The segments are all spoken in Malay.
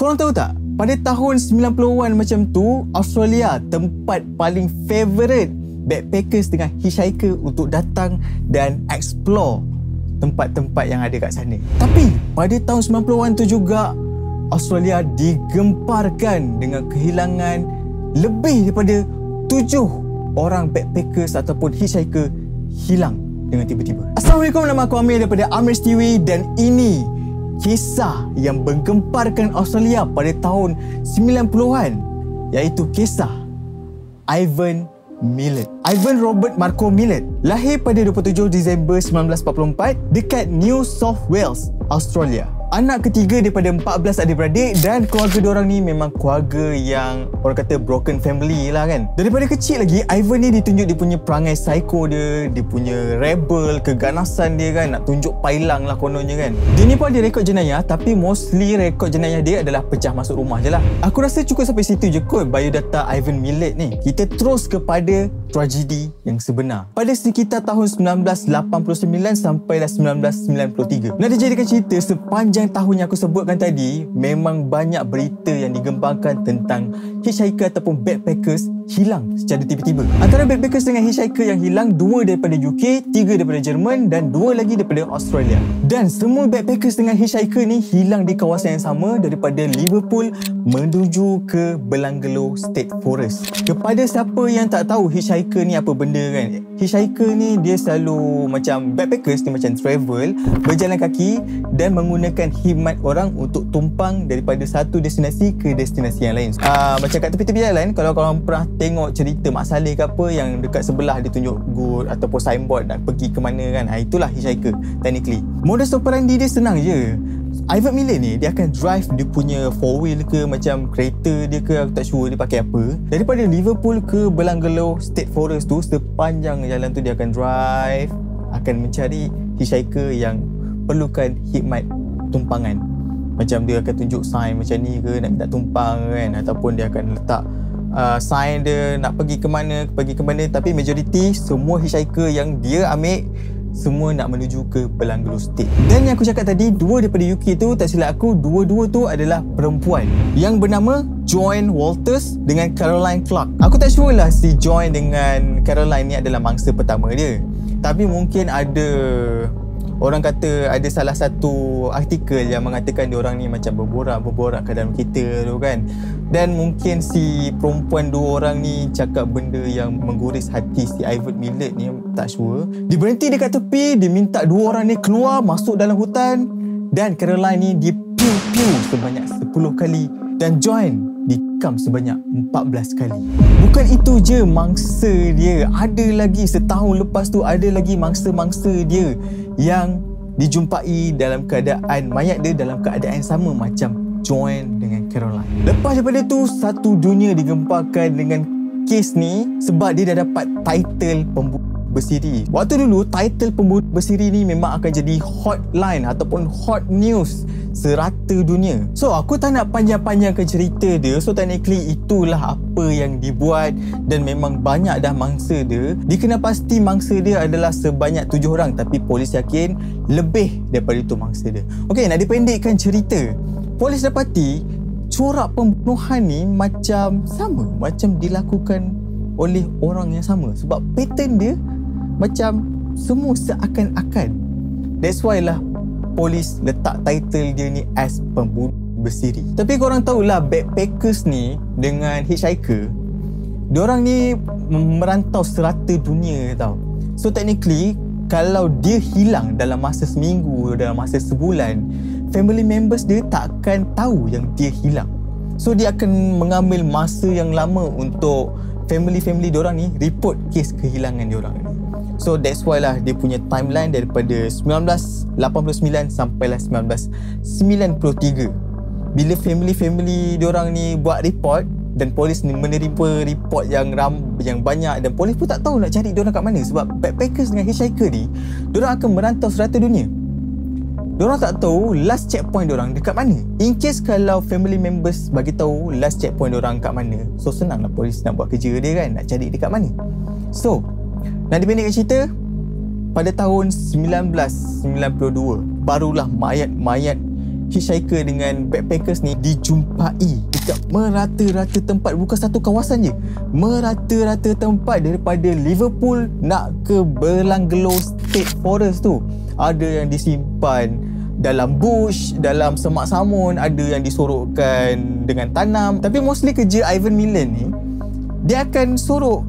Korang tahu tak? Pada tahun 90-an macam tu, Australia tempat paling favourite backpackers dengan hitchhiker untuk datang dan explore tempat-tempat yang ada kat sana. Tapi pada tahun 90-an tu juga, Australia digemparkan dengan kehilangan lebih daripada 7 orang backpackers ataupun hitchhiker hilang dengan tiba-tiba. Assalamualaikum, nama aku Amir daripada Amir's TV dan ini kisah yang menggemparkan Australia pada tahun 90-an, iaitu kisah Ivan Millett. Ivan Robert Marco Millett lahir pada 27 Disember 1944 dekat New South Wales, Australia. Anak ketiga daripada 14 adik-beradik dan keluarga diorang ni memang keluarga yang orang kata broken family lah kan. Daripada kecil lagi, Ivan ni ditunjuk dia punya perangai psycho dia punya rebel, keganasan dia kan, nak tunjuk pailang lah kononnya kan. Dia ni pun ada rekod jenayah, tapi mostly rekod jenayah dia adalah pecah masuk rumah je lah. Aku rasa cukup sampai situ je kot biodata Ivan Millett ni. Kita terus kepada tragedi yang sebenar. Pada sekitar tahun 1989 sampailah 1993. Nak dijadikan cerita, sepanjang tahun yang aku sebutkan tadi, memang banyak berita yang digembangkan tentang hitchhiker ataupun backpackers hilang secara tiba-tiba. Antara backpackers dengan hitchhiker yang hilang, 2 daripada UK, 3 daripada Jerman dan 2 lagi daripada Australia. Dan semua backpackers dengan hitchhiker ni hilang di kawasan yang sama, daripada Liverpool menuju ke Belangelo State Forest. Kepada siapa yang tak tahu hitchhiker ni apa benda kan, hitchhiker ni dia selalu macam backpackers ni, macam travel, berjalan kaki dan menggunakan khidmat orang untuk tumpang daripada satu destinasi ke destinasi yang lain. Macam kat tepi-tepi jalan, kalau korang pernah tengok cerita Mak Saleh ke apa, yang dekat sebelah dia tunjuk good ataupun signboard nak pergi ke mana kan, itulah hitchhiker technically. Modus operandi dia senang je. Ivan Millett ni dia akan drive dia punya 4-wheel ke macam kereta dia ke, aku tak sure dia pakai apa, daripada Liverpool ke Belangelo State Forest tu. Sepanjang jalan tu dia akan drive, akan mencari hitchhiker yang perlukan khidmat tumpangan. Macam dia akan tunjuk sign macam ni ke, nak minta tumpang kan, ataupun dia akan letak sign dia nak pergi ke mana. Tapi majoriti semua hitchhiker yang dia ambil semua nak menuju ke Belangelo State. Dan yang aku cakap tadi, 2 daripada UK tu, tak silap aku, 2 tu adalah perempuan yang bernama Joan Walters dengan Caroline Clark. Aku tak sure lah si Joan dengan Caroline ni adalah mangsa pertama dia, tapi mungkin ada, orang kata ada salah satu artikel yang mengatakan diorang ni macam berborak ke dalam kereta tu kan. Dan mungkin si perempuan 2 orang ni cakap benda yang mengguris hati si Ivan Millett ni, tak sure. Dia berhenti dekat tepi, dia minta 2 orang ni keluar masuk dalam hutan, dan Caroline ni dia piu-piu sebanyak 10 kali dan Joan dikam sebanyak 14 kali. Bukan itu je mangsa dia, ada lagi setahun lepas tu, ada lagi mangsa-mangsa dia yang dijumpai dalam keadaan mayat dia dalam keadaan sama macam Joan dengan Caroline. Lepas daripada tu, satu dunia digemparkan dengan kes ni sebab dia dah dapat title pembunuh bersiri. Waktu dulu, title pembunuh bersiri ni memang akan jadi hotline ataupun hot news serata dunia. So aku tak nak panjang-panjangkan cerita dia. So technically itulah apa yang dibuat dan memang banyak dah mangsa dia. Dikenal pasti mangsa dia adalah sebanyak 7 orang, tapi polis yakin lebih daripada itu mangsa dia. Okey, nak dipendekkan cerita, polis dapati corak pembunuhan ni macam sama, macam dilakukan oleh orang yang sama, sebab pattern dia macam semua seakan-akan. That's why lah polis letak title dia ni as pembunuh bersiri. Tapi korang tahulah backpackers ni dengan hitchhiker, diorang ni merantau serata dunia tau. So technically kalau dia hilang dalam masa seminggu, dalam masa sebulan, family members dia takkan tahu yang dia hilang. So dia akan mengambil masa yang lama untuk family diorang ni report kes kehilangan diorang ni. So that's why lah dia punya timeline daripada 1989 sampailah 1993. Bila family diorang ni buat report dan polis ni menerima report yang banyak, dan polis pun tak tahu nak cari diorang kat mana, sebab backpackers dengan hitchhiker ni diorang akan merantau serata dunia. Diorang tak tahu last checkpoint diorang dekat mana. In case kalau family members bagi tahu last checkpoint diorang kat mana, so senanglah polis nak buat kerja dia kan, nak cari dekat mana. So nak dipendekkan cerita, pada tahun 1992 barulah mayat-mayat hitchhiker dengan backpackers ni dijumpai dekat merata-rata tempat. Bukan satu kawasan je, merata-rata tempat. Daripada Liverpool nak ke Belanglo State Forest tu, ada yang disimpan dalam bush, dalam semak samun, ada yang disorokkan dengan tanam. Tapi mostly kerja Ivan Millen ni, dia akan sorok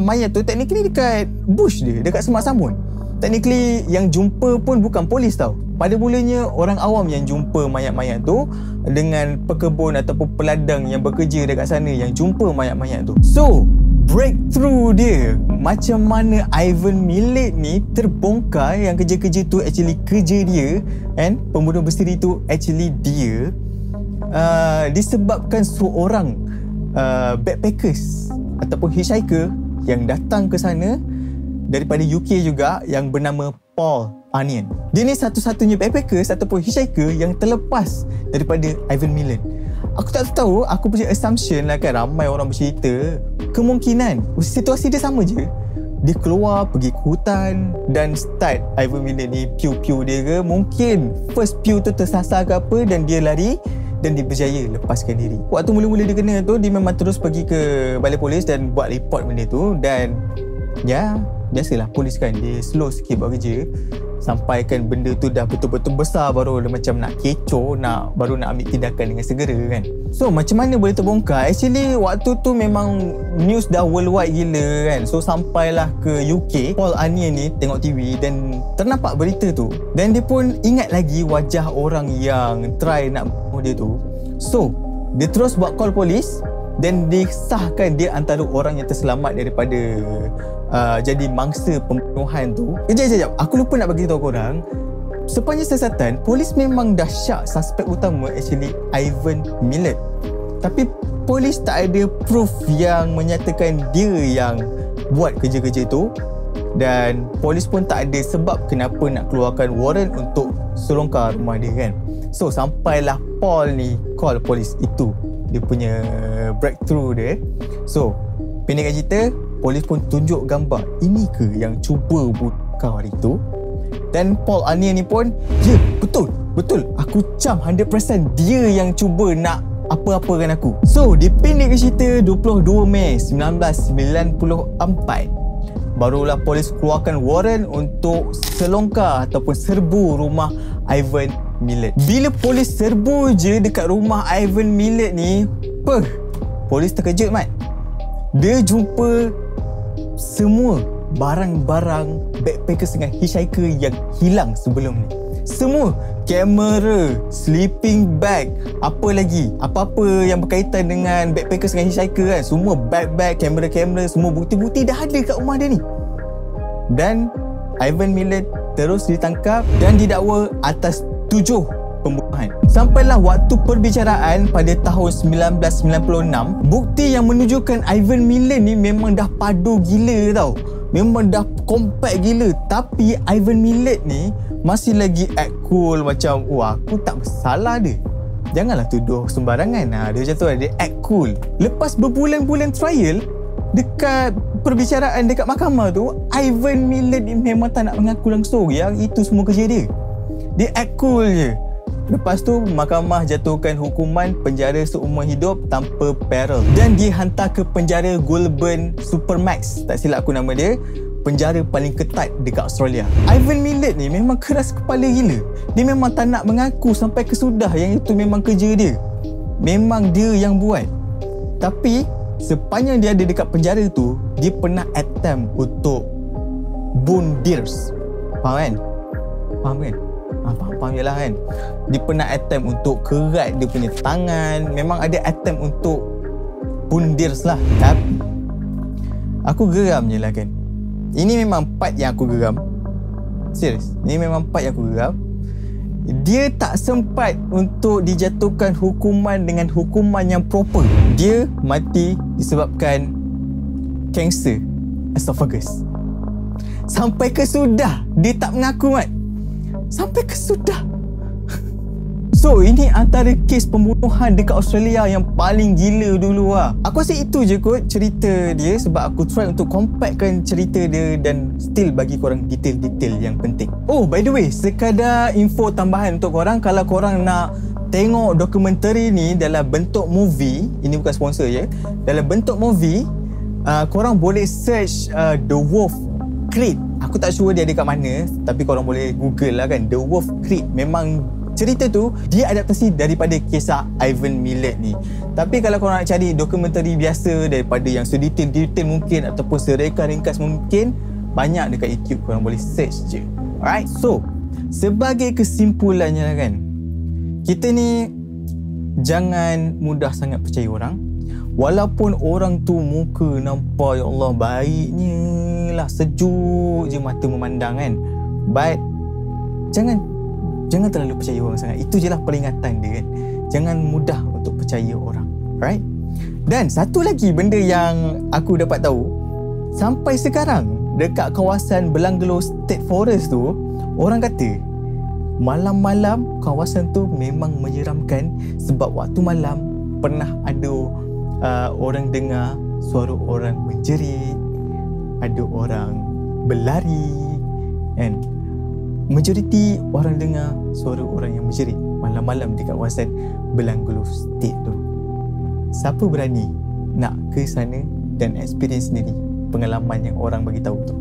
mayat tu technically dekat bush dia, dekat semak samun. Technically yang jumpa pun bukan polis tau. Pada mulanya orang awam yang jumpa mayat-mayat tu, dengan pekebun ataupun peladang yang bekerja dekat sana yang jumpa mayat-mayat tu. So, breakthrough dia, macam mana Ivan Millet ni terbongkar yang kerja-kerja tu actually kerja dia, and pembunuh bersiri tu actually dia, disebabkan seorang backpackers ataupun hitchhiker yang datang ke sana daripada UK juga, yang bernama Paul Onion. Dia ni satu-satunya backpackers ataupun hitchhiker yang terlepas daripada Ivan Millen. Aku tak tahu, aku punya assumption lah kan, ramai orang bercerita kemungkinan situasi dia sama je. Dia keluar pergi ke hutan dan start Ivan Millen ni piu-piu dia ke, mungkin first piu tu tersasar ke apa dan dia lari dan dia berjaya lepaskan diri. Waktu mula-mula dia kena tu, dia memang terus pergi ke balai polis dan buat report benda tu. Dan ya, biasalah polis kan, dia slow sikit buat kerja. Sampaikan benda tu dah betul-betul besar, baru dia macam nak kecoh, baru nak ambil tindakan dengan segera kan. So macam mana boleh terbongkar? Actually waktu tu memang news dah worldwide gila kan. So sampailah ke UK, Paul Onion ni tengok TV dan ternampak berita tu, dan dia pun ingat lagi wajah orang yang try nak bunuh dia tu. So dia terus buat call polis dan disahkan dia antara orang yang terselamat daripada jadi mangsa pembunuhan tu. Kejap, aku lupa nak bagi tahu korang, sepanjang siasatan polis memang dah syak suspek utama actually Ivan Millet, tapi polis tak ada proof yang menyatakan dia yang buat kerja-kerja tu, dan polis pun tak ada sebab kenapa nak keluarkan warrant untuk selongkar rumah dia kan. So sampailah Paul ni call polis, itu dia punya breakthrough dia. So pendekkan cerita, polis pun tunjuk gambar, ini ke yang cuba bunuh kau hari tu? Dan Paul Onion ni pun, ya betul, aku cam 100% dia yang cuba nak apa-apakan aku. So di pendekkan cerita, 22 Mei 1994 barulah polis keluarkan warrant untuk selongkar ataupun serbu rumah Ivan Millet. Bila polis serbu je dekat rumah Ivan Millet ni, polis terkejut mat. Dia jumpa semua barang-barang backpackers dengan hitchhiker yang hilang sebelum ni. Semua kamera, sleeping bag, apa lagi, apa-apa yang berkaitan dengan backpackers dengan hitchhiker kan, semua bag-bag, kamera-kamera, semua bukti-bukti dah ada kat rumah dia ni. Dan Ivan Millet terus ditangkap dan didakwa atas 7 pembunuhan. Sampailah waktu perbicaraan pada tahun 1996, bukti yang menunjukkan Ivan Millet ni memang dah padu gila tau. Memang dah compact gila. Tapi Ivan Millet ni masih lagi act cool, macam aku tak bersalah dia. Janganlah tuduh sembarangan. Dia macam tu, dia act cool. Lepas berbulan-bulan trial, dekat perbicaraan dekat mahkamah tu, Ivan Millet ni memang tak nak mengaku langsung yang itu semua kerja dia. Dia act cool je. Lepas tu mahkamah jatuhkan hukuman penjara seumur hidup tanpa parole dan dihantar ke penjara Goulburn Supermax, tak silap aku nama dia, penjara paling ketat dekat Australia. Ivan Millet ni memang keras kepala gila. Dia memang tak nak mengaku sampai kesudah yang itu memang kerja dia, memang dia yang buat. Tapi sepanjang dia ada dekat penjara tu, dia pernah attempt untuk bunuh deers. Faham kan? Faham je lah kan. Dia pernah attempt untuk kerat dia punya tangan. Memang ada attempt untuk bunuh deers lah. Tapi aku geram je lah kan. Ini memang part yang aku geram. Serius, ini memang part yang aku geram. Dia tak sempat untuk dijatuhkan hukuman dengan hukuman yang proper. Dia mati disebabkan kanser esophagus. Sampai ke sudah dia tak mengaku mat. Sampai ke sudah. So ini antara kes pembunuhan dekat Australia yang paling gila dulu lah. Aku rasa itu je kot cerita dia, sebab aku try untuk compactkan cerita dia dan still bagi korang detail-detail yang penting. Oh by the way, sekadar info tambahan untuk korang, kalau korang nak tengok dokumentari ni dalam bentuk movie, ini bukan sponsor ya, dalam bentuk movie, korang boleh search The Wolf Creek. Aku tak sure dia ada kat mana, tapi korang boleh google lah kan, The Wolf Creek. Memang cerita tu dia adaptasi daripada kisah Ivan Milet ni. Tapi kalau korang nak cari dokumentari biasa daripada yang sedetail-detail mungkin ataupun sereka ringkas mungkin, banyak dekat YouTube, korang boleh search je. Alright, so sebagai kesimpulannya lah kan, kita ni jangan mudah sangat percaya orang. Walaupun orang tu muka nampak ya Allah baiknya lah, sejuk je mata memandang kan, but jangan terlalu percaya orang sangat. Itu je lah peringatan dia kan. Jangan mudah untuk percaya orang. Right? Dan satu lagi benda yang aku dapat tahu, sampai sekarang dekat kawasan Belanglo State Forest tu, orang kata malam-malam kawasan tu memang menyeramkan, sebab waktu malam pernah ada orang dengar suara orang menjerit, ada orang berlari, and majoriti orang dengar suara orang yang menjerit malam-malam di kawasan Belanglo State tu. Siapa berani nak ke sana dan experience sendiri pengalaman yang orang bagi tahu tu?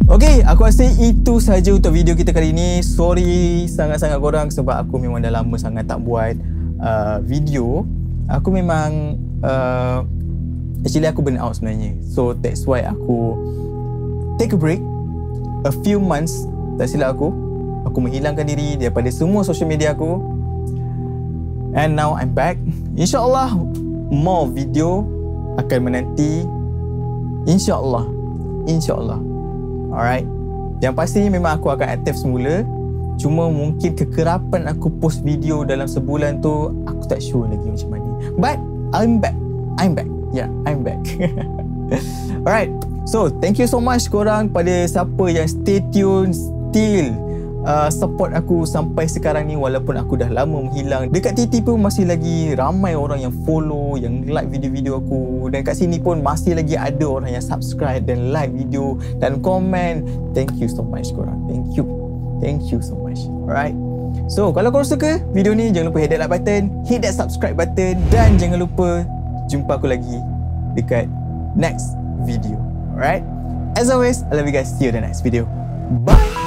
Okay, aku rasa itu saja untuk video kita kali ini. Sorry sangat-sangat korang sebab aku memang dah lama sangat tak buat video. Aku memang actually aku burn out sebenarnya. So that's why aku take a break a few months. Tak silap aku menghilangkan diri daripada semua social media aku. And now I'm back. InsyaAllah more video akan menanti. InsyaAllah. Alright. Yang pasti memang aku akan aktif semula. Cuma mungkin kekerapan aku post video dalam sebulan tu, aku tak sure lagi macam mana. But I'm back. Yeah, I'm back. Alright. So, thank you so much korang pada siapa yang stay tune, still support aku sampai sekarang ni walaupun aku dah lama menghilang. Dekat TT pun masih lagi ramai orang yang follow, yang like video-video aku, dan kat sini pun masih lagi ada orang yang subscribe dan like video dan komen. Thank you so much korang. Thank you so much. Alright. So, kalau korang suka video ni, jangan lupa hit that like button, hit that subscribe button, dan jangan lupa jumpa aku lagi dekat next video. Alright. As always, I love you guys. See you in the next video. Bye.